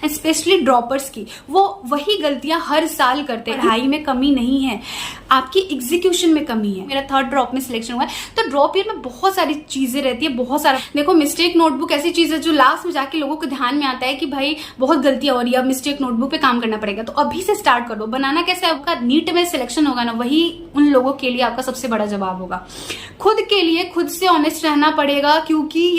And specially droppers की, वो वही गलतियां हर साल करते हैं। पढ़ाई में कमी नहीं है, आपकी एग्जीक्यूशन में कमी है। मेरा थर्ड ड्रॉप में सिलेक्शन हुआ है, तो ड्रॉप ईयर में बहुत सारी चीजें रहती है, बहुत सारा। देखो, मिस्टेक नोटबुक ऐसी चीज है जो लास्ट में जाके लोगों को ध्यान में आता है कि भाई बहुत गलतियां हो रही है, अब मिस्टेक नोटबुक पे काम करना पड़ेगा। तो अभी से स्टार्ट कर दो। बनाना कैसे आपका नीट में सिलेक्शन होगा ना, वही उन लोगों के लिए आपका सबसे बड़ा जवाब होगा। खुद के लिए खुद से ऑनेस्ट रहना पड़ेगा, क्योंकि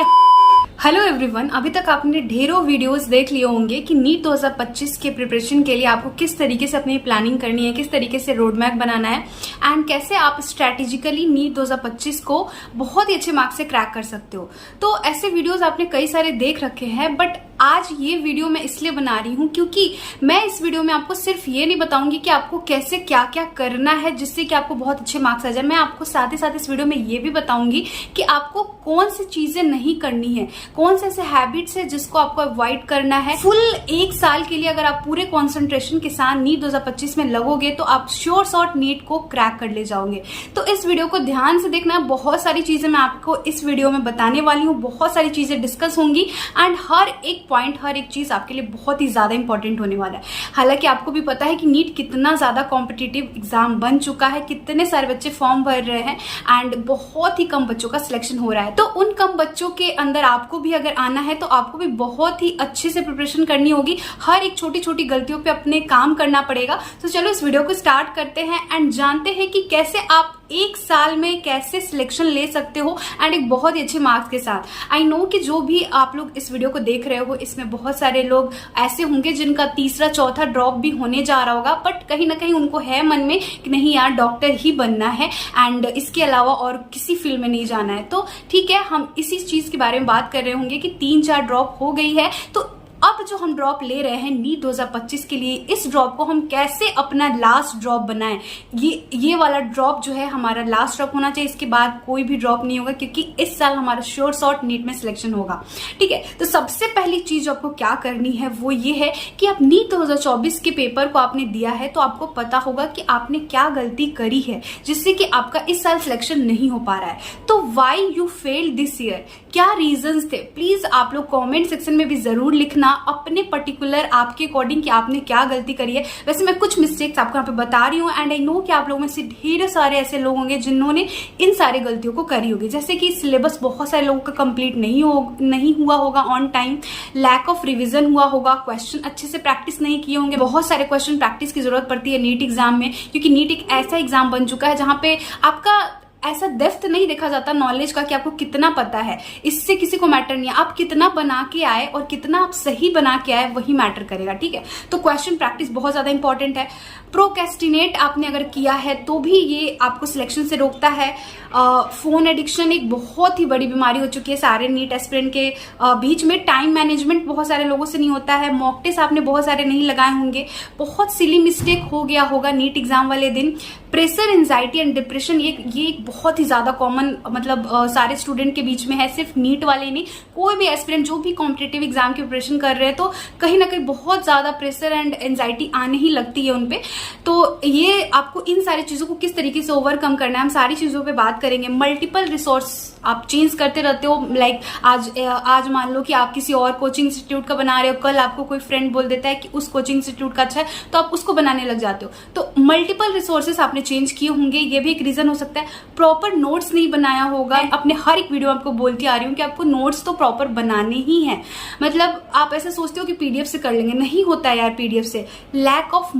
हेलो एवरीवन, अभी तक आपने ढेरों वीडियोस देख लिए होंगे कि नीट 2025 के प्रिपरेशन के लिए आपको किस तरीके से अपनी प्लानिंग करनी है, किस तरीके से रोड मैप बनाना है एंड कैसे आप स्ट्रेटेजिकली नीट 2025 को बहुत ही अच्छे मार्क्स से क्रैक कर सकते हो। तो ऐसे वीडियोस आपने कई सारे देख रखे हैं, बट आज ये वीडियो मैं इसलिए बना रही हूँ क्योंकि मैं इस वीडियो में आपको सिर्फ ये नहीं बताऊंगी कि आपको कैसे क्या क्या करना है जिससे कि आपको बहुत अच्छे मार्क्स आ जाए। मैं आपको साथ ही साथ इस वीडियो में ये भी बताऊंगी कि आपको कौन सी चीजें नहीं करनी है, कौन से ऐसे हैबिट्स है जिसको आपको अवॉइड करना है। फुल एक साल के लिए अगर आप पूरे कॉन्सेंट्रेशन के साथ नीट 2025 में लगोगे तो आप श्योर शॉर्ट नीट को क्रैक कर ले जाओगे। तो इस वीडियो को ध्यान से देखना। बहुत सारी चीजें मैं आपको इस वीडियो में बताने वाली हूँ, बहुत सारी चीजें डिस्कस होंगी एंड हर एक पॉइंट, हर एक चीज आपके लिए बहुत ही ज्यादा इंपॉर्टेंट होने वाला है। हालांकि आपको भी पता है कि नीट कितना ज्यादा कॉम्पिटिटिव एग्जाम बन चुका है, कितने सारे बच्चे फॉर्म भर रहे हैं एंड बहुत ही कम बच्चों का सिलेक्शन हो रहा है। तो उन कम बच्चों के अंदर आपको भी अगर आना है तो आपको भी बहुत ही अच्छे से प्रिपरेशन करनी होगी, हर एक छोटी छोटी गलतियों पे अपने काम करना पड़ेगा। तो चलो इस वीडियो को स्टार्ट करते हैं एंड जानते हैं कि कैसे आप एक साल में कैसे सिलेक्शन ले सकते हो एंड एक बहुत ही अच्छे मार्क्स के साथ। आई नो कि जो भी आप लोग इस वीडियो को देख रहे हो इसमें बहुत सारे लोग ऐसे होंगे जिनका तीसरा चौथा ड्रॉप भी होने जा रहा होगा, बट कहीं ना कहीं उनको है मन में कि नहीं यार, डॉक्टर ही बनना है एंड इसके अलावा और किसी फील्ड में नहीं जाना है। तो ठीक है, हम इसी चीज के बारे में बात कर रहे होंगे कि 3-4 ड्रॉप हो गई है, तो अब जो हम ड्रॉप ले रहे हैं नीट 2025 के लिए, इस ड्रॉप को हम कैसे अपना लास्ट ड्रॉप बनाएं। ये वाला ड्रॉप जो है हमारा लास्ट ड्रॉप होना चाहिए, इसके बाद कोई भी ड्रॉप नहीं होगा, क्योंकि इस साल हमारा श्योर शॉर्ट नीट में सिलेक्शन होगा। ठीक है, तो सबसे पहली चीज आपको क्या करनी है वो ये है कि आप नीट 2024 के पेपर को आपने दिया है तो आपको पता होगा कि आपने क्या गलती करी है जिससे कि आपका इस साल सिलेक्शन नहीं हो पा रहा है। तो why you failed this year, क्या रीजंस थे, प्लीज आप लोग कमेंट सेक्शन में भी जरूर लिखना अपने पर्टिकुलर आपके अकॉर्डिंग कि आपने क्या गलती करी है। वैसे मैं कुछ मिस्टेक्स आपको यहाँ पे बता रही हूँ एंड आई नो कि आप लोगों में से ढेर सारे ऐसे लोग होंगे जिन्होंने इन सारी गलतियों को करी होगी, जैसे कि सिलेबस बहुत सारे लोगों का कंप्लीट नहीं हुआ होगा on time, lack of revision हुआ होगा, क्वेश्चन अच्छे से प्रैक्टिस नहीं किए होंगे। बहुत सारे क्वेश्चन प्रैक्टिस की जरूरत पड़ती है नीट एग्जाम में, क्योंकि नीट एक ऐसा एग्जाम बन चुका है जहां पे आपका ऐसा डेप्थ नहीं देखा जाता नॉलेज का कि आपको कितना पता है, इससे किसी को मैटर नहीं है। आप कितना बना के आए और कितना आप सही बना के आए वही मैटर करेगा। ठीक है, तो क्वेश्चन प्रैक्टिस बहुत ज्यादा इंपॉर्टेंट है। प्रोक्रेस्टिनेट आपने अगर किया है तो भी ये आपको सिलेक्शन से रोकता है। फोन एडिक्शन एक बहुत ही बड़ी बीमारी हो चुकी है सारे नीट एस्पिरेंट के बीच में। टाइम मैनेजमेंट बहुत सारे लोगों से नहीं होता है। मॉक टेस्ट आपने बहुत सारे नहीं लगाए होंगे, बहुत सिली मिस्टेक हो गया होगा नीट एग्जाम वाले दिन। प्रेशर, एंजाइटी एंड डिप्रेशन, ये बहुत ही ज्यादा कॉमन मतलब सारे स्टूडेंट के बीच में है, सिर्फ नीट वाले नहीं, कोई भी एस्पिरेंट जो भी कॉम्पिटेटिव एग्जाम की प्रिपरेशन कर रहे हैं तो कहीं ना कहीं बहुत ज्यादा प्रेशर एंड एंजाइटी आने ही लगती है उनपे। तो ये आपको इन सारी चीजों को किस तरीके से ओवरकम करना है, हम सारी चीजों पे बात करेंगे। मल्टीपल रिसोर्स आप चेंज करते रहते हो, लाइक आज मान लो कि आप किसी और कोचिंग इंस्टीट्यूट का बना रहे हो, कल आपको कोई फ्रेंड बोल देता है कि उस कोचिंग इंस्टीट्यूट का अच्छा है तो आप उसको बनाने लग जाते हो। तो मल्टीपल रिसोर्सेस आपने चेंज किए होंगे, ये भी एक रीजन हो सकता है। प्रॉपर नोट्स नहीं बनाया होगा। अपने हर एक वीडियो आपको बोलती आ रही हूँ कि आपको नोट्स तो प्रॉपर बनाने ही है। मतलब आप ऐसे सोचते हो कि पीडीएफ से कर लेंगे, नहीं होता है यार पीडीएफ से। लैक ऑफ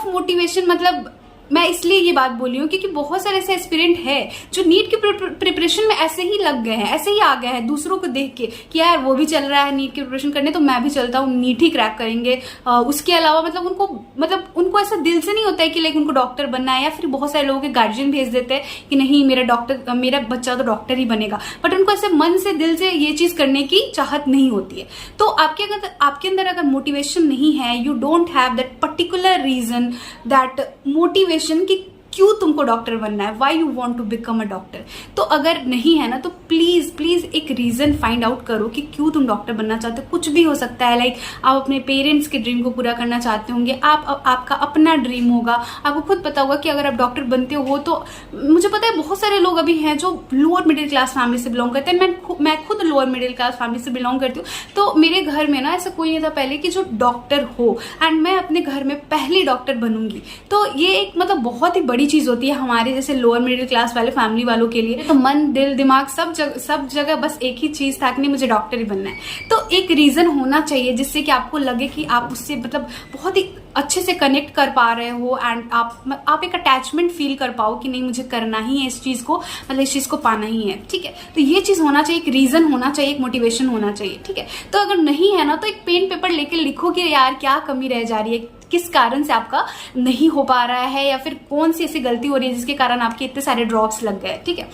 मोटिवेशन मतलब मैं इसलिए ये बात बोल रही हूँ क्योंकि बहुत सारे ऐसे एस्पिरेंट है जो नीट की प्रिपरेशन में ऐसे ही लग गए हैं, ऐसे ही आ गए हैं दूसरों को देख के कि यार वो भी चल रहा है नीट की प्रिपरेशन करने तो मैं भी चलता हूँ, नीट ही क्रैक करेंगे। उसके अलावा मतलब उनको ऐसा दिल से नहीं होता है कि लाइक उनको डॉक्टर बनना है, या फिर बहुत सारे लोगों के गार्जियन भेज देते हैं कि नहीं मेरा बच्चा तो डॉक्टर ही बनेगा, बट उनको ऐसे मन से दिल से ये चीज करने की चाहत नहीं होती है। तो आपके अंदर अगर मोटिवेशन नहीं है, you don't have that particular reason, that motivation कि क्यों तुमको डॉक्टर बनना है, why you want to become a doctor. तो अगर नहीं है ना तो प्लीज प्लीज एक रीजन फाइंड आउट करो कि क्यों तुम डॉक्टर बनना चाहते हो। कुछ भी हो सकता है, लाइक आप अपने पेरेंट्स के ड्रीम को पूरा करना चाहते होंगे, आपका अपना ड्रीम होगा, आपको खुद पता होगा कि अगर आप डॉक्टर बनते हो तो मुझे पता है बहुत सारे लोग अभी हैं जो लोअर मिडिल क्लास फैमिली से बिलोंग करते हैं। मैं खुद लोअर मिडिल क्लास फैमिली से बिलोंग करती हूँ। तो मेरे घर में ना ऐसा कोई नहीं था पहले कि जो डॉक्टर हो, एंड मैं अपने घर में पहली डॉक्टर बनूंगी। तो ये एक मतलब बहुत ही बड़ी चीज होती है हमारे जैसे लोअर मिडिल क्लास वाले फैमिली वालों के लिए। तो मन दिल दिमाग सब जगह बस एक ही चीज था कि नहीं मुझे डॉक्टर ही बनना है। तो एक रीजन होना चाहिए जिससे कि आपको लगे कि आप उससे मतलब बहुत ही अच्छे से कनेक्ट कर पा रहे हो, एंड आप एक अटैचमेंट फील कर पाओ कि नहीं मुझे करना ही है इस चीज को, मतलब इस चीज को पाना ही है। ठीक है, तो ये चीज होना चाहिए, एक रीजन होना चाहिए, एक मोटिवेशन होना चाहिए। ठीक है, तो अगर नहीं है ना तो एक पेन पेपर लेके लिखो कि यार क्या कमी रह जा रही है, किस कारण से आपका नहीं हो पा रहा है, या फिर कौन सी ऐसी गलती हो रही है जिसके कारण आपके इतने सारे ड्रॉप्स लग गए। ठीक है,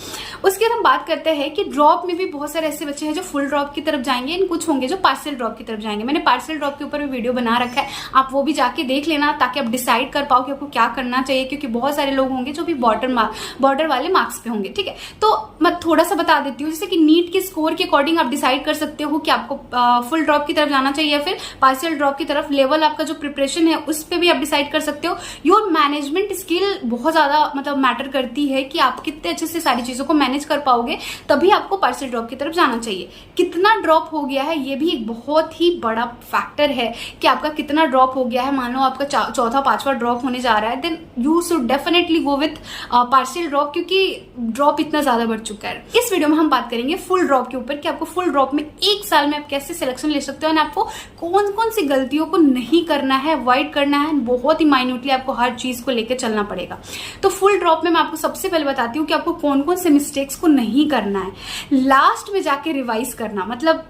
उसके बाद हम बात करते हैं कि ड्रॉप में भी बहुत सारे ऐसे बच्चे हैं जो फुल ड्रॉप की तरफ जाएंगे, एंड कुछ होंगे जो पार्शियल ड्रॉप की तरफ जाएंगे। मैंने पार्शियल ड्रॉप के ऊपर भी वीडियो बना रखा है, आप वो भी जाके देख लेना ताकि आप डिसाइड कर पाओ कि आपको क्या करना चाहिए, क्योंकि बहुत सारे लोग होंगे जो भी बॉर्डर वाले मार्क्स पे होंगे। ठीक है, तो मैं थोड़ा सा बता देती हूँ, जैसे कि नीट के स्कोर के अकॉर्डिंग आप डिसाइड कर सकते हो कि आपको फुल ड्रॉप की तरफ जाना चाहिए या फिर पार्शियल ड्रॉप की तरफ। लेवल आपका जो प्रिपरेशन है उस पर भी आप डिसाइड कर सकते हो। योर मैनेजमेंट स्किल बहुत ज्यादा मतलब मैटर करती है कि आप कितने अच्छे से सारी चीजों को मैनेज कर पाओगे, तभी आपको पार्शियल ड्रॉप की तरफ जाना चाहिए। कितना ड्रॉप हो गया है ये भी एक बहुत ही बड़ा फैक्टर है कि आपका कितना ड्रॉप हो गया है। मान लो आपका चौथा पांचवा ड्रॉप होने जा रहा है, then you should definitely go with partial drop, क्योंकि ड्रॉप इतना ज्यादा बढ़ चुका है। इस वीडियो में हम बात करेंगे फुल ड्रॉप के ऊपर कि आपको फुल ड्रॉप में एक साल में आप कैसे सिलेक्शन ले सकते हो, और आपको कौन कौन सी गलतियों को नहीं करना है, अवॉइड करना है, बहुत ही माइन्यूटली आपको हर चीज को लेकर चलना पड़ेगा। तो फुल ड्रॉप में मैं आपको सबसे पहले बताती हूँ कि आपको कौन कौन से मिस्टेक्स को नहीं करना है, लास्ट में जाके रिवाइज करना। मतलब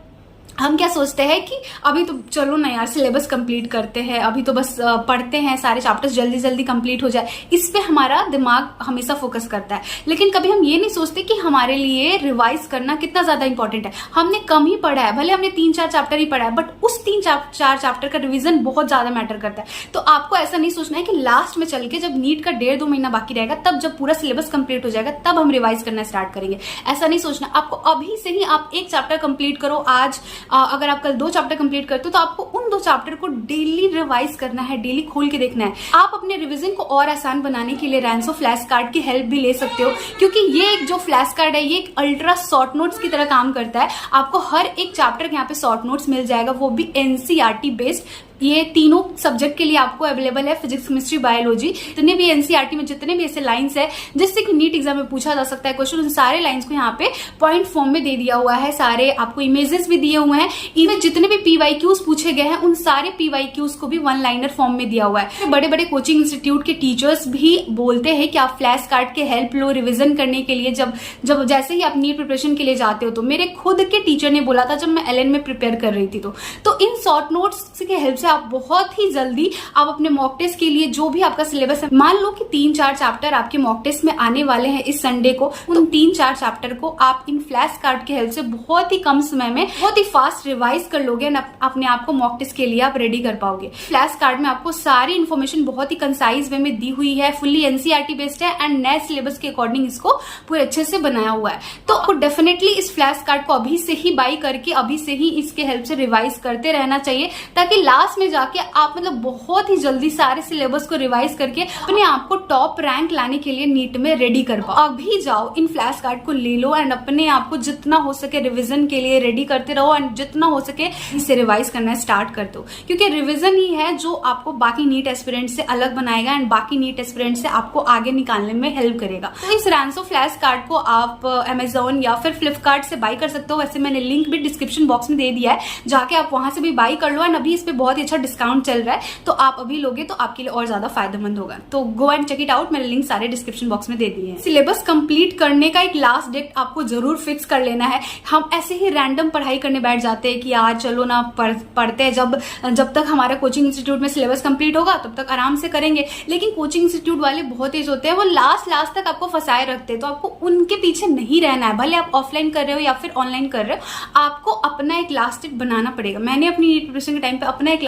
हम क्या सोचते हैं कि अभी तो चलो ना यार सिलेबस कंप्लीट करते हैं, अभी तो बस पढ़ते हैं, सारे चैप्टर्स जल्दी जल्दी कंप्लीट हो जाए, इस पे हमारा दिमाग हमेशा फोकस करता है। लेकिन कभी हम ये नहीं सोचते कि हमारे लिए रिवाइज करना कितना ज्यादा इंपॉर्टेंट है। हमने कम ही पढ़ा है, भले हमने 3-4 चैप्टर ही पढ़ा है, बट उस 3-4 चैप्टर का रिविजन बहुत ज्यादा मैटर करता है। तो आपको ऐसा नहीं सोचना है कि लास्ट में चल के जब नीट का 1.5-2 महीना बाकी रहेगा, तब जब पूरा सिलेबस कंप्लीट हो जाएगा तब हम रिवाइज करना स्टार्ट करेंगे। ऐसा नहीं सोचना, आपको अभी से ही आप एक चैप्टर कंप्लीट करो। आज अगर आप कल 2 चैप्टर कंप्लीट करते हो तो आपको उन 2 चैप्टर को डेली रिवाइज करना है, डेली खोल के देखना है। आप अपने रिवीजन को और आसान बनाने के लिए रैंसो फ्लैश कार्ड की हेल्प भी ले सकते हो, क्योंकि ये एक जो फ्लैश कार्ड है ये एक अल्ट्रा शॉर्ट नोट्स की तरह काम करता है। आपको हर एक चैप्टर के यहाँ पे शॉर्ट नोट्स मिल जाएगा, वो भी एनसीईआरटी बेस्ड। ये तीनों सब्जेक्ट के लिए आपको अवेलेबल है, फिजिक्स केमिस्ट्री बायोलॉजी। जितने भी एनसीईआरटी में जितने भी ऐसे लाइंस है जिससे कि नीट एग्जाम में पूछा जा सकता है क्वेश्चन, उन सारे लाइंस को यहाँ पे पॉइंट फॉर्म में दे दिया हुआ है। सारे आपको इमेजेस भी दिए हुए हैं। इवन जितने भी पीवाईक्यूज पूछे गए हैं उन सारे पीवाईक्यूज को भी 1 लाइनर फॉर्म में दिया हुआ है। बड़े बड़े कोचिंग इंस्टीट्यूट के टीचर्स भी बोलते हैं कि आप फ्लैश कार्ड के हेल्प लो रिविजन करने के लिए। जब जैसे ही आप नीट प्रिपरेशन के लिए जाते हो, तो मेरे खुद के टीचर ने बोला था जब मैं एलएन में प्रिपेयर कर रही थी, तो इन शॉर्ट नोट्स के हेल्प से आप बहुत ही जल्दी आप अपने मॉक टेस्ट के लिए जो भी आपका सिलेबस है, मान लो कि 3-4 चैप्टर आपके मॉक टेस्ट में आने वाले हैं इस संडे को, उन 3-4 चैप्टर को आप इन फ्लैश कार्ड के हेल्प से बहुत ही कम समय में बहुत ही फास्ट रिवाइज कर लोगे, अपने आप को मॉक टेस्ट के लिए आप रेडी कर पाओगे। फ्लैश कार्ड में आपको सारी इन्फॉर्मेशन बहुत ही कंसाइज वे में दी हुई है, फुल्ली एनसीईआरटी बेस्ड है, एंड नए सिलेबस के अकॉर्डिंग इसको पूरे अच्छे से बनाया हुआ है। तो आपको डेफिनेटली इस फ्लैश कार्ड को अभी से ही बाई करके अभी से ही इसके हेल्प से रिवाइज करते रहना चाहिए, ताकि लास्ट में जाके आप मतलब बहुत ही जल्दी सारे सिलेबस को रिवाइज करके अपने आप को टॉप रैंक लाने के लिए नीट में रेडी कर पाओ। अभी जाओ इन फ्लैश कार्ड को ले लो, एंड अपने आप को जितना हो सके रिवीजन के लिए रेडी करते रहो, एंड जितना हो सके इसे रिवाइज करना स्टार्ट कर दो, क्योंकि रिवीजन ही है जो आपको बाकी नीट एस्पिरेंट से अलग बनाएगा, एंड बाकी नीट एस्पिरेंट से आपको आगे निकालने में हेल्प करेगा। तो इस रैंसो फ्लैश कार्ड को आप अमेजोन या फिर फ्लिपकार्ट से बाई कर सकते हो। वैसे मैंने लिंक भी डिस्क्रिप्शन बॉक्स में दे दिया है, जाके आप वहां से भी बाई कर लो, एंड अभी इस पे बहुत ही अच्छा डिस्काउंट चल रहा है, तो आप अभी लोगे तो आपके लिए और ज्यादा फायदेमंद होगा। तो go and check it out, मैंने लिंक सारे डिस्क्रिप्शन बॉक्स में दे दिए हैं। सिलेबस कंप्लीट करने का एक लास्ट डेट आपको जरूर फिक्स कर लेना है। हम ऐसे ही रैंडम पढ़ाई करने बैठ जाते हैं कि यार चलो ना पढ़ते हैं, जब तक हमारा कोचिंग इंस्टीट्यूट में सिलेबस कंप्लीट होगा तब तक आराम से करेंगे। लेकिन कोचिंग इंस्टीट्यूट वाले बहुत तेज होते हैं, वो लास्ट तक आपको फंसाए रखते हैं, तो आपको उनके पीछे नहीं रहना है। भले आप ऑफलाइन कर रहे हो या फिर ऑनलाइन कर रहे हो, आपको अपना एक लास्ट डेट बनाना पड़ेगा। मैंने अपनी प्रिपरेशन के टाइम पे अपना एक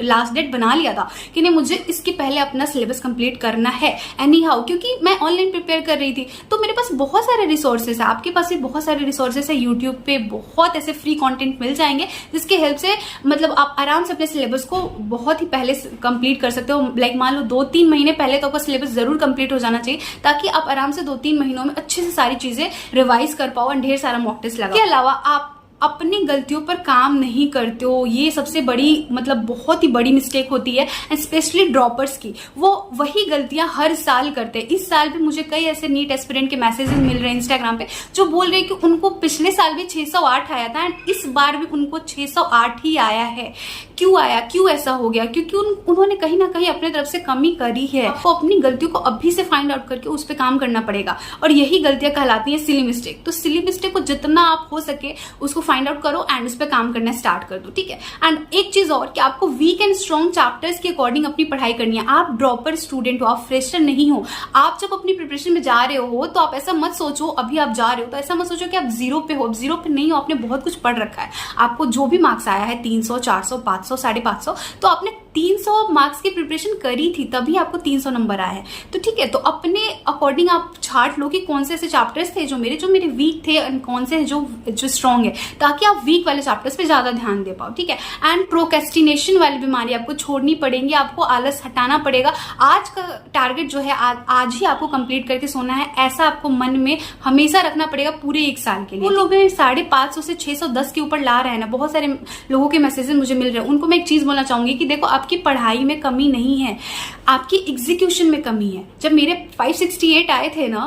लास्ट डेट बना लिया था कि नहीं मुझे इसके पहले अपना सिलेबस कंप्लीट करना है एनी हाउ, क्योंकि मैं ऑनलाइन प्रिपेयर कर रही थी। तो मेरे पास बहुत सारे रिसोर्सेज है, आपके पास भी बहुत सारे रिसोर्सेज है। यूट्यूब पे बहुत ऐसे फ्री कंटेंट मिल जाएंगे जिसके हेल्प से मतलब आप आराम से अपने सिलेबस को बहुत ही पहले कंप्लीट कर सकते हो। लाइक मान लो 2-3 महीने पहले तो आपका सिलेबस जरूर कंप्लीट हो जाना चाहिए, ताकि आप आराम से 2-3 महीनों में अच्छे से सारी चीजें रिवाइज कर पाओ और ढेर सारा मॉक टेस्ट लगाओ। इसके अलावा आप अपनी गलतियों पर काम नहीं करते हो, ये सबसे बड़ी मतलब बहुत ही बड़ी मिस्टेक होती है, स्पेशली ड्रॉपर्स की। वो वही गलतियां हर साल करते हैं। इस साल भी मुझे कई ऐसे नीट एस्पिरेंट के मैसेजेस मिल रहे हैं इंस्टाग्राम पे जो बोल रहे हैं कि उनको पिछले साल भी 608 आया था एंड इस बार भी उनको 608 ही आया है। क्यों आया, क्यों ऐसा हो गया? क्योंकि उन्होंने कहीं ना कहीं अपने तरफ से कमी करी है। आपको अपनी गलतियों को अभी से फाइंड आउट करके उस पर काम करना पड़ेगा, और यही गलतियां कहलाती हैं सिली मिस्टेक। तो सिली मिस्टेक को जितना आप हो सके उसको फाइंड आउट करो एंड उस पर काम करना स्टार्ट कर दो, ठीक है। एंड एक चीज और कि आपको वीक एंड स्ट्रॉन्ग चैप्टर्स के अकॉर्डिंग अपनी पढ़ाई करनी है। आप ड्रॉपर स्टूडेंट हो, आप फ्रेशर नहीं हो। आप जब अपनी प्रिपरेशन में जा रहे हो तो आप ऐसा मत सोचो, अभी आप जा रहे हो तो ऐसा मत सोचो कि आप जीरो पे हो। जीरो पे नहीं हो, आपने बहुत कुछ पढ़ रखा है। आपको जो भी मार्क्स आया है 300, 400, 500, 550, तो आपने 300 मार्क्स की प्रिपरेशन करी थी तभी आपको 300 नंबर आया है। तो ठीक है, तो अपने अकॉर्डिंग आप छाट लो कि कौन से ऐसे चैप्टर्स थे जो मेरे वीक थे और कौन से जो स्ट्रॉन्ग है, ताकि आप वीक वाले चैप्टर्स पे ज्यादा ध्यान दे पाओ, ठीक है। एंड प्रोक्रेस्टिनेशन वाली बीमारी आपको छोड़नी पड़ेगी, आपको आलस हटाना पड़ेगा। आज का टारगेट जो है आज ही आपको कंप्लीट करके सोना है, ऐसा आपको मन में हमेशा रखना पड़ेगा पूरे एक साल के लिए। वो लोग 550 से 610 के ऊपर ला रहे हैं ना, बहुत सारे लोगों के मैसेजेस मुझे मिल रहे हैं। उनको मैं एक चीज बोलना चाहूंगी कि देखो, आपकी पढ़ाई में कमी नहीं है, आपकी एग्जीक्यूशन में कमी है। जब मेरे 568 आए थे ना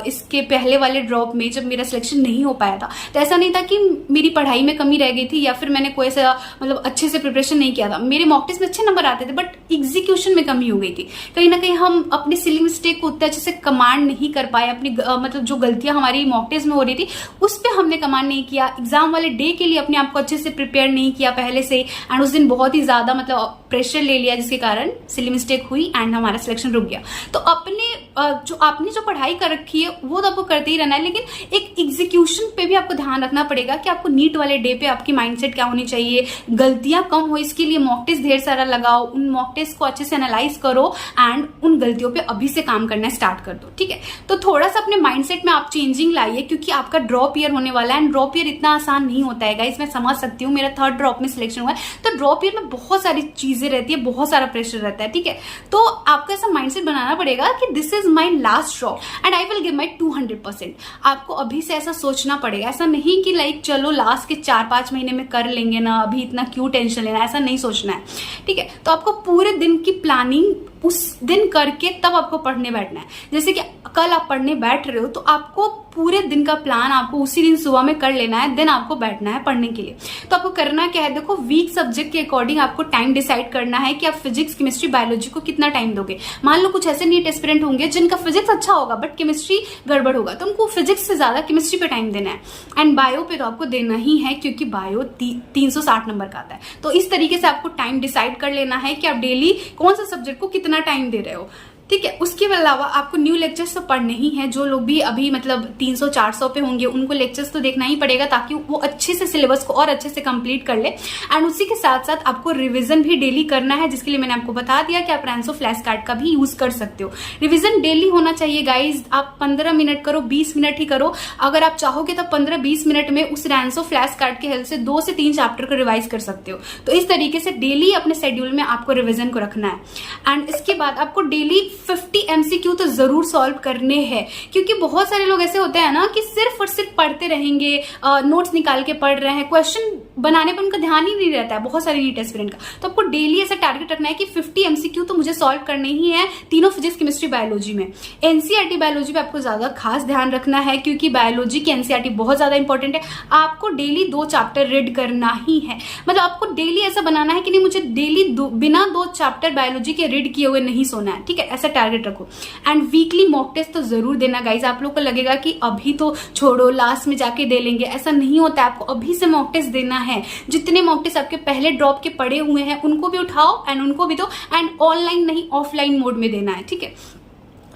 इसके पहले वाले ड्रॉप में, जब मेरा सिलेक्शन नहीं हो पाया था, तो ऐसा नहीं था कि मेरी पढ़ाई में कमी रह गई थी या फिर मैंने कोई ऐसा मतलब अच्छे से प्रिपरेशन नहीं किया था। मेरे मॉक टेस्ट में अच्छे नंबर आते थे, बट एग्जीक्यूशन में कमी हो गई थी। कहीं ना कहीं हम अपने सिली मिस्टेक को उतने अच्छे से कमांड नहीं कर पाए। अपनी मतलब जो गलतियां हमारी मॉक टेस्ट में हो रही थी उस पर हमने कमांड नहीं किया। एग्जाम वाले डे के लिए अपने आप को अच्छे से प्रिपेयर नहीं किया पहले से, एंड उस दिन बहुत ही ज्यादा मतलब प्रेशर ले लिया, जिसके कारण सिली मिस्टेक हुई एंड हमारा सिलेक्शन रुक गया। तो आपने जो पढ़ाई कर रखी है वो तो आपको करते ही रहना है, लेकिन एक एग्जीक्यूशन पे भी आपको ध्यान रखना पड़ेगा कि आपको नीट वाले डे पे आपकी माइंडसेट क्या होनी चाहिए, गलतियां कम हो, इसके लिए मॉक टेस्ट ढेर सारा लगाओ, उन मॉक टेस्ट को अच्छे से एनालाइज करो एंड उन गलतियों पे अभी से काम करना स्टार्ट कर दो, ठीक है। तो थोड़ा सा अपने माइंडसेट में आप चेंजिंग लाइए, क्योंकि आपका ड्रॉप ईयर होने वाला है एंड ड्रॉप ईयर इतना आसान नहीं होता है गाइस। मैं समझ सकती हूँ, मेरा 3rd ड्रॉप में सिलेक्शन हुआ है, तो ड्रॉप ईयर में बहुत सारी चीजें रहती है, बहुत सारा प्रेशर रहता है, ठीक है। तो आपको ऐसा माइंडसेट बनाना पड़ेगा कि this is my last drop and I will give my 200%। आपको अभी से ऐसा सोचना पड़ेगा, ऐसा नहीं कि लाइक चलो लास्ट के 4-5 महीने में कर लेंगे ना, अभी इतना क्यों टेंशन लेना, ऐसा नहीं सोचना है, ठीक है। तो आपको पूरे दिन की प्लानिंग उस दिन करके तब आपको पढ़ने बैठना है। जैसे कि कल आप पढ़ने बैठ रहे हो तो आपको पूरे दिन का प्लान आपको उसी दिन सुबह में कर लेना है, देन आपको बैठना है पढ़ने के लिए। तो आपको करना क्या है, देखो वीक सब्जेक्ट के अकॉर्डिंग आपको टाइम डिसाइड करना है कि आप फिजिक्स, केमिस्ट्री, बायोलॉजी को कितना टाइम दोगे। मान लो कुछ ऐसे नीट एस्पिरेंट होंगे जिनका फिजिक्स अच्छा होगा बट केमिस्ट्री गड़बड़ होगा, तो उनको फिजिक्स से ज्यादा केमिस्ट्री पे टाइम देना है। एंड बायो पे तो आपको देना ही है, क्योंकि बायो 360 नंबर का आता है। तो इस तरीके से आपको टाइम डिसाइड कर लेना है कि आप डेली कौन सा सब्जेक्ट को कितना टाइम दे रहे हो, ठीक है। उसके अलावा आपको न्यू लेक्चर्स तो पढ़ने ही है। जो लोग भी अभी मतलब 300-400 पे होंगे उनको लेक्चर्स तो देखना ही पड़ेगा, ताकि वो अच्छे से सिलेबस को और अच्छे से कंप्लीट कर ले। एंड उसी के साथ साथ आपको रिवीजन भी डेली करना है, जिसके लिए मैंने आपको बता दिया कि आप रैंसो फ्लैश कार्ड का भी यूज कर सकते हो। रिविजन डेली होना चाहिए गाइज। आप 15 मिनट करो, 20 मिनट ही करो। अगर आप चाहोगे तो 15-20 मिनट में उस रैंसो फ्लैश कार्ड के हेल्प से 2 से 3 चैप्टर को रिवाइज कर सकते हो। तो इस तरीके से डेली अपने शेड्यूल में आपको रिविजन को रखना है। एंड इसके बाद आपको डेली 50 MCQ तो जरूर सॉल्व करने हैं, क्योंकि बहुत सारे लोग ऐसे होते हैं ना कि सिर्फ और सिर्फ पढ़ते रहेंगे, नोट्स निकाल के पढ़ रहे हैं, क्वेश्चन बनाने पर उनका ध्यान ही नहीं रहता है बहुत सारे नीट एस्पिरेंट का। तो आपको डेली ऐसा टारगेट रखना है कि 50 MCQ तो मुझे सॉल्व करने ही है, तीनों फिजिक्स, केमिस्ट्री, बायोलॉजी में। एनसीईआरटी बायोलॉजी पे आपको ज्यादा खास ध्यान रखना है, क्योंकि बायोलॉजी की एनसीईआरटी बहुत ज्यादा इंपॉर्टेंट है। आपको डेली 2 चैप्टर रीड करना ही है, मतलब आपको डेली ऐसा बनाना है कि नहीं मुझे डेली बिना 2 चैप्टर बायोलॉजी के रीड किए हुए नहीं सोना है, ठीक है। ऐसा टारगेट रखो। एंड वीकली मॉक टेस्ट तो जरूर देना गाइज। आप लोग को लगेगा कि अभी तो छोड़ो, लास्ट में जाके दे लेंगे, ऐसा नहीं होता है। आपको अभी से मॉक टेस्ट देना है। जितने मॉक टेस्ट आपके पहले ड्रॉप के पड़े हुए हैं उनको भी उठाओ एंड उनको भी दो, एंड ऑनलाइन नहीं ऑफलाइन मोड में देना है, ठीक है।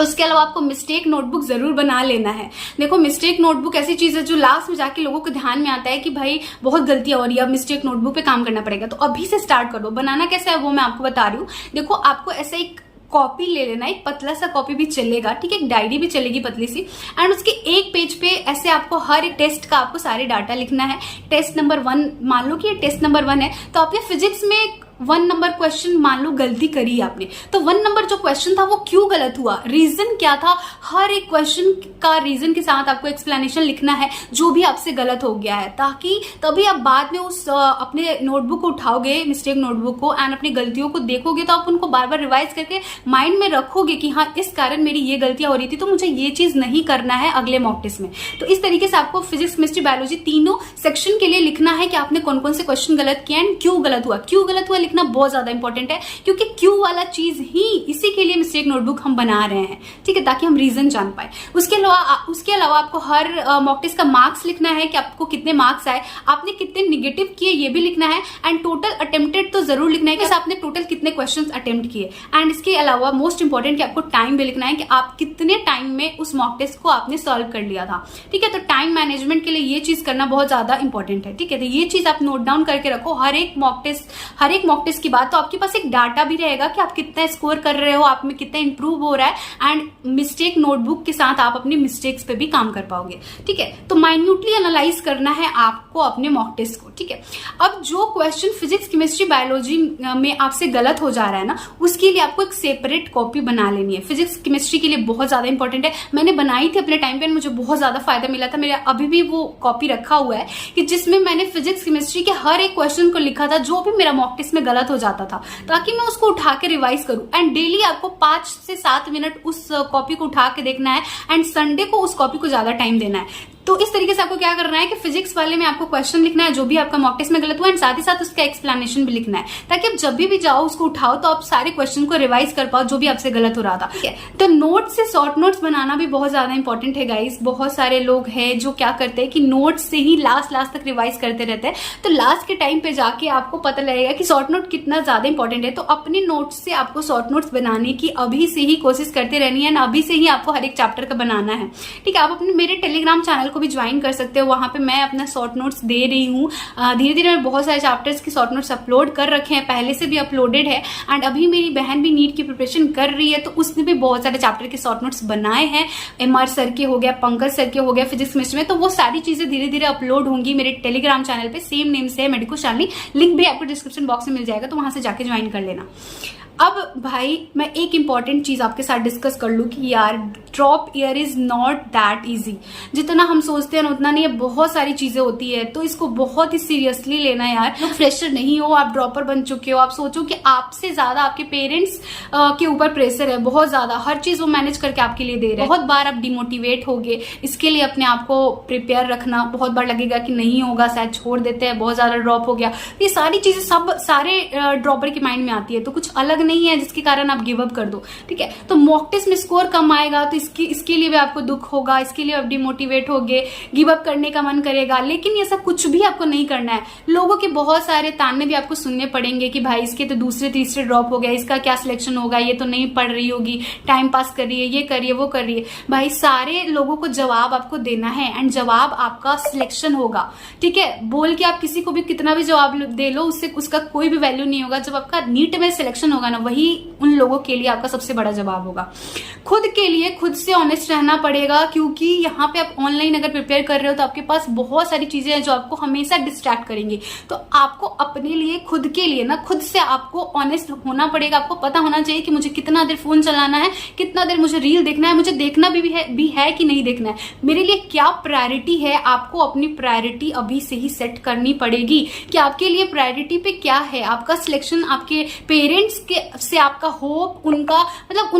उसके अलावा आपको मिस्टेक नोटबुक जरूर बना लेना है। देखो मिस्टेक नोटबुक ऐसी चीज है जो लास्ट में जाके लोगों को ध्यान में आता है कि भाई बहुत गलतियां हो रही है, अब मिस्टेक नोटबुक पे काम करना पड़ेगा। तो अभी से स्टार्ट कर दो। बनाना कैसा है वो मैं आपको बता रही हूँ। देखो आपको ऐसा एक कॉपी ले लेना, एक पतला सा कॉपी भी चलेगा, ठीक है, एक डायरी भी चलेगी पतली सी, एंड उसके एक पेज पे ऐसे आपको हर एक टेस्ट का आपको सारे डाटा लिखना है। टेस्ट नंबर 1 मान लो कि ये टेस्ट नंबर 1 है, तो आपने फिजिक्स में 1 नंबर क्वेश्चन मान लो गलती करी आपने, तो 1 नंबर जो क्वेश्चन था वो क्यों गलत हुआ, रीजन क्या था, हर एक क्वेश्चन का रीजन के साथ आपको एक्सप्लेनेशन लिखना है जो भी आपसे गलत हो गया है, ताकि तभी आप बाद में उस अपने नोटबुक को उठाओगे, मिस्टेक नोटबुक को, एंड अपनी गलतियों को देखोगे तो आप उनको बार बार रिवाइज करके माइंड में रखोगे कि हाँ इस कारण मेरी ये गलतियां हो रही थी, तो मुझे ये चीज नहीं करना है अगले मॉक टेस्ट में। तो इस तरीके से आपको फिजिक्स, केमिस्ट्री, बायोलॉजी तीनों सेक्शन के लिए लिखना है कि आपने कौन कौन से क्वेश्चन गलत किए एंड क्यों गलत हुआ। क्यों गलत हुआ लिखना बहुत ज्यादा इंपॉर्टेंट है, क्योंकि क्यों वाला चीज ही इसी के लिए मिस्टेक नोटबुक हम बना रहे हैं, ठीक है, ताकि हम रीजन जान पाए। उसके अलावा आपको हर मॉक टेस्ट का मार्क्स लिखना है कि आपको कितने मार्क्स आए, आपने कितने निगेटिव किए ये भी लिखना है, एंड टोटल अटेम्प्टेड तो जरूर लिखना है कि आपने टोटल कितने क्वेश्चन अटेम्प्ट किए। एंड इसके अलावा मोस्ट इंपॉर्टेंट कि आपको टाइम भी लिखना है कि आप कितने टाइम में उस मॉक टेस्ट को आपने सॉल्व कर लिया था, ठीक है। तो टाइम मैनेजमेंट के लिए ये चीज करना बहुत ज्यादा इंपॉर्टेंट है, ठीक है। तो ये चीज आप नोट डाउन करके रखो हर एक मॉक टेस्ट की बात। तो आपके पास एक डाटा भी रहेगा कि आप कितना स्कोर कर रहे हो, आप में कितना इंप्रूव हो रहा है, एंड मिस्टेक नोटबुक के साथ आप अपनी मिस्टेक्स पे भी काम कर पाओगे, ठीक है। तो माइन्यूटली एनालाइज करना है आपको अपने मॉक टेस्ट को, ठीक है। अब जो क्वेश्चन फिजिक्स, केमिस्ट्री, बायोलॉजी में आपसे गलत हो जा रहा है ना, उसके लिए आपको एक सेपरेट कॉपी बना लेनी है। फिजिक्स, केमिस्ट्री के लिए बहुत ज्यादा इंपॉर्टेंट है, मैंने बनाई थी अपने टाइम पे, मुझे बहुत ज्यादा फायदा मिला था। मेरा अभी भी वो कॉपी रखा हुआ है कि जिसमें मैंने फिजिक्स, केमिस्ट्री के हर एक क्वेश्चन को लिखा था जो भी मेरा मॉक टेस्ट में गलत हो जाता था, ताकि मैं उसको उठा के रिवाइज करूं। एंड डेली आपको 5 से 7 मिनट उस कॉपी को उठा के देखना है, एंड संडे को उस कॉपी को ज्यादा टाइम देना है। तो इस तरीके से आपको क्या करना है कि फिजिक्स वाले में आपको क्वेश्चन लिखना है जो भी आपका मॉक टेस्ट में गलत हुआ, एंड साथ ही साथ उसका एक्सप्लेनेशन भी लिखना है, ताकि आप जब भी जाओ उसको उठाओ तो आप सारे क्वेश्चन को रिवाइज कर पाओ जो भी आपसे गलत हो रहा था, ठीक है। तो नोट से शॉर्ट नोट्स बनाना भी बहुत ज्यादा इंपॉर्टेंट है गाइस। बहुत सारे लोग हैं जो क्या करते हैं कि नोट्स से ही लास्ट तक रिवाइज करते रहते हैं, तो लास्ट के टाइम पे जाके आपको पता लगेगा कि शॉर्ट नोट कितना ज्यादा इंपॉर्टेंट है। तो अपने नोट्स से आपको शॉर्ट नोट्स बनाने की अभी से ही कोशिश करते रहनी है, अभी से ही आपको हर एक चैप्टर का बनाना है, ठीक है। आप अपने मेरे टेलीग्राम चैनल को भी ज्वाइन कर सकते हो, वहां पे मैं अपना शॉर्ट नोट्स दे रही हूँ। धीरे धीरे मैं बहुत सारे चैप्टर्स के शॉर्ट नोट्स अपलोड कर रखे हैं, पहले से भी अपलोडेड है, एंड अभी मेरी बहन भी नीट की प्रिपरेशन कर रही है, तो उसने भी बहुत सारे चैप्टर के शॉर्ट नोट्स बनाए हैं। MR सर के हो गया, पंकज सर के हो गया फिजिक्स केमिस्ट्री में, तो वो सारी चीजें धीरे धीरे अपलोड होंगी मेरे टेलीग्राम चैनल पे, सेम नेम से है मेडिको शालिनी, लिंक भी आपको डिस्क्रिप्शन बॉक्स में मिल जाएगा, तो वहां से जाके ज्वाइन कर लेना। अब भाई मैं एक इंपॉर्टेंट चीज आपके साथ डिस्कस कर लूं कि यार drop year is not that easy, जितना हम सोचते हैं उतना नहीं है, बहुत सारी चीजें होती है, तो इसको बहुत ही सीरियसली लेना है यार। लोग फ्रेशर नहीं हो, आप ड्रॉपर बन चुके हो, आप सोचो कि आपसे ज्यादा आपके पेरेंट्स के ऊपर प्रेशर है बहुत ज्यादा, हर चीज वो मैनेज करके आपके लिए दे रहे हैं, बहुत बार आप डिमोटिवेट होगे, इसके लिए अपने आप को प्रिपेयर रखना। बहुत बार लगेगा कि नहीं होगा, शायद छोड़ देते हैं, बहुत ज्यादा ड्रॉप हो गया, ये सारी चीजें सब सारे ड्रॉपर के माइंड में आती है, तो कुछ अलग नहीं है जिसके कारण आप गिव अप कर दो, ठीक है। तो मॉक टेस्ट में स्कोर कम आएगा तो इसके लिए भी आपको दुख होगा, इसके लिए आप डिमोटिवेट होगे, गिव अप करने का मन करेगा, लेकिन ये सब कुछ भी आपको नहीं करना है। लोगों के बहुत सारे ताने भी आपको सुनने पड़ेंगे कि भाई इसके तो दूसरे तीसरे ड्रॉप हो गया, इसका क्या सिलेक्शन होगा, ये तो नहीं पढ़ रही होगी, टाइम पास कर रही है, ये कर रही है, वो कर रही है। भाई सारे लोगों को जवाब आपको देना है, एंड जवाब आपका सिलेक्शन होगा, ठीक है। बोल के आप किसी को भी कितना भी जवाब दे लो, उससे उसका कोई भी वैल्यू नहीं होगा। जब आपका नीट में सिलेक्शन होगा ना, वही उन लोगों के लिए आपका सबसे बड़ा जवाब होगा। खुद के लिए खुद से ऑनेस्ट रहना पड़ेगा, क्योंकि यहाँ पे आप ऑनलाइन अगर प्रिपेयर कर रहे हो तो आपके पास बहुत सारी चीजें हैं जो आपको हमेशा डिस्ट्रैक्ट करेंगी। तो आपको अपने लिए, खुद के लिए ना, खुद से आपको ऑनेस्ट होना पड़ेगा। आपको पता होना चाहिए कि मुझे कितना देर फोन चलाना है, कितना देर मुझे रील देखना है, मुझे देखना भी है कि नहीं देखना है, मेरे लिए क्या प्रायोरिटी है। आपको अपनी प्रायोरिटी अभी से ही सेट करनी पड़ेगी कि आपके लिए प्रायोरिटी पे क्या है। आपका सिलेक्शन, आपके पेरेंट्स के से आपका होप, उनका मतलब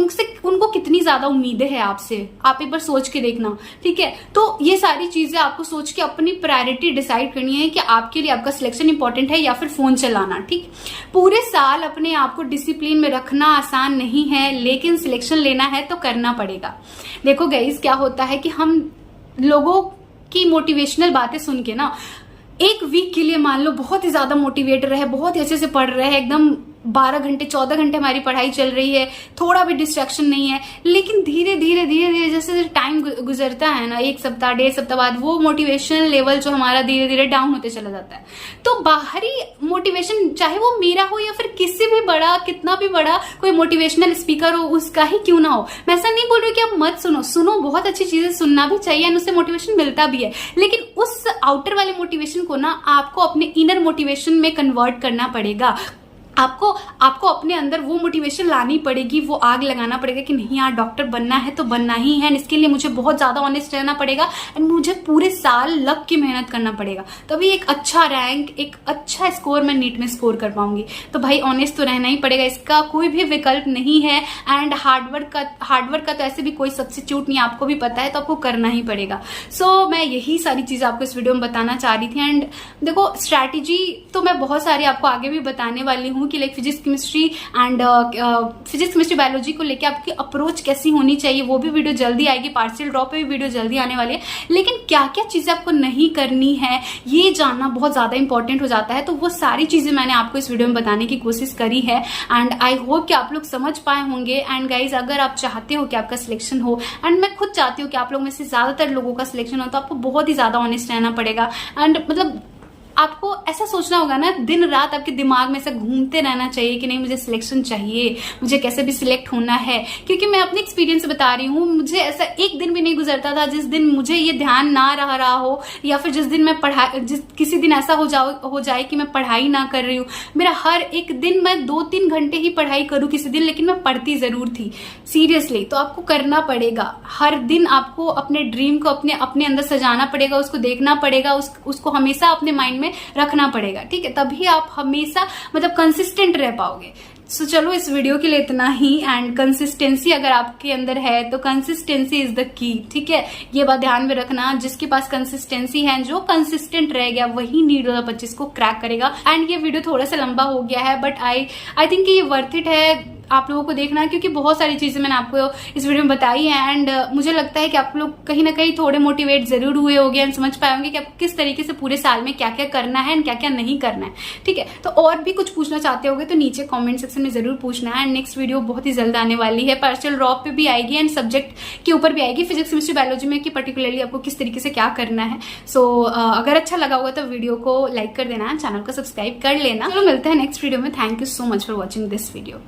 उनको कितनी ज्यादा उम्मीदें हैं आपसे, आप एक बार सोच के देखना, ठीक है। तो ये सारी चीजें आपको सोच के अपनी प्रायोरिटी डिसाइड करनी है कि आपके लिए आपका सिलेक्शन इंपॉर्टेंट है या फिर फोन चलाना, ठीक। पूरे साल अपने आप को डिसिप्लिन में रखना आसान नहीं है, लेकिन सिलेक्शन लेना है तो करना पड़ेगा। देखो गाइस, क्या होता है कि हम लोगों की मोटिवेशनल बातें सुन के ना, एक वीक के लिए मान लो बहुत ही ज्यादा मोटिवेट रहे, बहुत ही अच्छे से पढ़ रहे हैं, एकदम 12 घंटे 14 घंटे हमारी पढ़ाई चल रही है, थोड़ा भी डिस्ट्रैक्शन नहीं है, लेकिन धीरे धीरे धीरे धीरे जैसे टाइम गुजरता है ना, 1 सप्ताह 1.5 सप्ताह बाद वो मोटिवेशन लेवल जो हमारा धीरे धीरे डाउन होते चला जाता है। तो बाहरी मोटिवेशन, चाहे वो मेरा हो या फिर किसी भी बड़ा, कितना भी बड़ा कोई मोटिवेशनल स्पीकर हो, उसका ही क्यों ना हो, मैं ऐसा नहीं बोल रही कि आप मत सुनो, बहुत अच्छी चीजें सुनना भी चाहिए और उससे मोटिवेशन मिलता भी है, लेकिन उस आउटर वाले मोटिवेशन को ना आपको अपने इनर मोटिवेशन में कन्वर्ट करना पड़ेगा। आपको अपने अंदर वो मोटिवेशन लानी पड़ेगी, वो आग लगाना पड़ेगा कि नहीं यार, डॉक्टर बनना है तो बनना ही है, इसके लिए मुझे बहुत ज्यादा ऑनेस्ट रहना पड़ेगा एंड मुझे पूरे साल लग के मेहनत करना पड़ेगा, तभी एक अच्छा रैंक, एक अच्छा स्कोर मैं नीट में स्कोर कर पाऊंगी। तो भाई ऑनेस्ट तो रहना ही पड़ेगा, इसका कोई भी विकल्प नहीं है। एंड हार्डवर्क का तो ऐसे भी कोई सब्स्टिट्यूट नहीं, आपको भी पता है, तो आपको करना ही पड़ेगा। सो मैं यही सारी चीजें आपको इस वीडियो में बताना चाह रही थी। एंड देखो, स्ट्रैटेजी तो मैं बहुत सारी आपको आगे भी बताने वाली हूँ कि लाइक फिजिक्स केमिस्ट्री बायोलॉजी को लेके आपकी अप्रोच कैसी होनी चाहिए, वो भी वीडियो जल्दी आएगी। पार्शियल ड्रॉप पे भी वीडियो जल्दी आने वाली है, लेकिन क्या क्या चीजें आपको नहीं करनी है ये जानना बहुत ज्यादा इंपॉर्टेंट हो जाता है। तो वो सारी चीजें मैंने आपको इस वीडियो में बताने की कोशिश करी है एंड आई होप कि आप लोग समझ पाए होंगे। एंड गाइज, अगर आप चाहते हो कि आपका सिलेक्शन हो, एंड मैं खुद चाहती हूँ कि आप लोग में से ज्यादातर लोगों का सिलेक्शन हो, तो आपको बहुत ही ज्यादा ऑनेस्ट रहना पड़ेगा। एंड मतलब आपको ऐसा सोचना होगा ना, दिन रात आपके दिमाग में ऐसा घूमते रहना चाहिए कि नहीं मुझे सिलेक्शन चाहिए, मुझे कैसे भी सिलेक्ट होना है। क्योंकि मैं अपने एक्सपीरियंस बता रही हूँ, मुझे ऐसा एक दिन भी नहीं गुजरता था जिस दिन मुझे ये ध्यान ना रहा हो, या फिर जिस दिन मैं किसी दिन ऐसा हो जाए कि मैं पढ़ाई ना कर रही हूँ। मेरा हर एक दिन, मैं 2-3 घंटे ही पढ़ाई करूँ किसी दिन, लेकिन मैं पढ़ती जरूर थी, सीरियसली। तो आपको करना पड़ेगा, हर दिन आपको अपने ड्रीम को अपने अंदर सजाना पड़ेगा, उसको देखना पड़ेगा, उसको हमेशा अपने माइंड में रखना पड़ेगा, ठीक है? तभी आप हमेशा मतलब कंसिस्टेंट रह पाओगे। सो चलो, इस वीडियो के लिए इतना ही। एंड कंसिस्टेंसी अगर आपके अंदर है तो कंसिस्टेंसी इज द की, ठीक है? ये बात ध्यान में रखना, जिसके पास कंसिस्टेंसी है, जो कंसिस्टेंट रह गया, वही नीट 2025 को क्रैक करेगा। एंड ये वीडियो थोड़ा सा लंबा हो गया है, बट आई थिंक ये वर्थ इट है आप लोगों को देखना, क्योंकि बहुत सारी चीजें मैंने आपको इस वीडियो में बताई है। एंड मुझे लगता है कि आप लोग कहीं ना कहीं थोड़े मोटिवेट जरूर हुए होंगे एंड समझ पाए होंगे कि आपको किस तरीके से पूरे साल में क्या क्या करना है एंड क्या क्या नहीं करना है, ठीक है? तो और भी कुछ पूछना चाहते होगे तो नीचे कमेंट सेक्शन में जरूर पूछना है। एंड नेक्स्ट वीडियो बहुत ही जल्द आने वाली है, पार्शियल ड्रॉप पे भी आएगी एंड सब्जेक्ट के ऊपर भी आएगी, फिजिक्स केमिस्ट्री बायोलॉजी में कि पर्टिकुलरली आपको किस तरीके से क्या करना है। सो अगर अच्छा लगा होगा तो वीडियो को लाइक कर देना, चैनल को सब्सक्राइब कर लेना। चलो मिलते हैं नेक्स्ट वीडियो में। Thank you so much for watching this video.